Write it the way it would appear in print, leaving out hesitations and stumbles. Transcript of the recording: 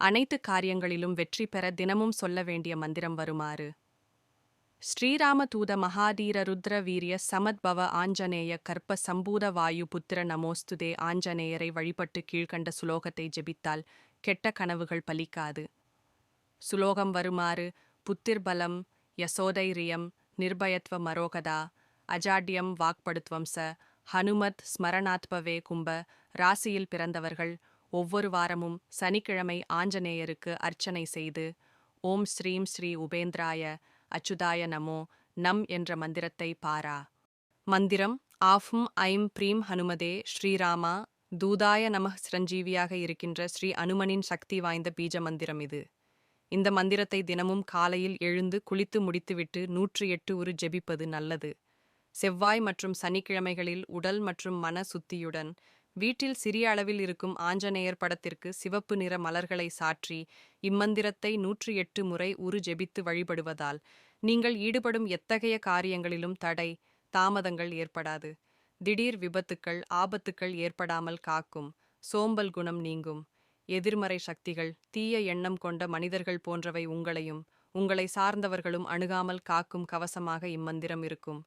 அனைத்து காரியங்களிலும் வெற்றி பெற தினமும் சொல்ல வேண்டிய மந்திரம் வருமாறு. ஸ்ரீராம தூத மகாதீர ருத்ர வீரிய சமத்பவ ஆஞ்சநேய கற்ப சம்பூத வாயு புத்திர நமோஸ்துதே ஆஞ்சநேயரை வழிபட்டு கீழ்கண்ட சுலோகத்தை ஜெபித்தால் கெட்ட கனவுகள் பலிக்காது. சுலோகம் வருமாறு. புத்திர்பலம் யசோதைரியம் நிர்பயத்வ மரோகதா அஜாட்யம் வாக்படுத்வம் ச ஹனுமத் ஸ்மரணாத்பவே கும்ப. ராசியில் பிறந்தவர்கள் ஒவ்வொரு வாரமும் சனிக்கிழமை ஆஞ்சநேயருக்கு அர்ச்சனை செய்து ஓம் ஸ்ரீம் ஸ்ரீ உபேந்திராய அச்சுதாய நமோ நம் என்ற மந்திரத்தை பாரா. மந்திரம் ஆஃப்ம் ஐம் ப்ரீம் ஹனுமதே ஸ்ரீராமா தூதாய நமः. சிரஞ்சீவியாக இருக்கின்ற ஸ்ரீ அனுமனின் சக்தி வாய்ந்த பீஜ மந்திரம் இது. இந்த மந்திரத்தை தினமும் காலையில் எழுந்து குளித்து முடித்துவிட்டு 108 உரு ஜெபிப்பது நல்லது. செவ்வாய் மற்றும் சனிக்கிழமைகளில் உடல் மற்றும் மன சுத்தியுடன் வீட்டில் சிறிய அளவில் இருக்கும் ஆஞ்சநேயர் படத்திற்கு சிவப்பு நிற மலர்களை சாற்றி இம்மந்திரத்தை 108 முறை உரு ஜெபித்து வழிபடுவதால் நீங்கள் ஈடுபடும் எத்தகைய காரியங்களிலும் தடை தாமதங்கள் ஏற்படாது. திடீர் விபத்துக்கள் ஆபத்துக்கள் ஏற்படாமல் காக்கும். சோம்பல் குணம் நீங்கும். எதிர்மறை சக்திகள் தீய எண்ணம் கொண்ட மனிதர்கள் போன்றவை உங்களையும் உங்களை சார்ந்தவர்களும் அணுகாமல் காக்கும் கவசமாக இம்மந்திரம் இருக்கும்.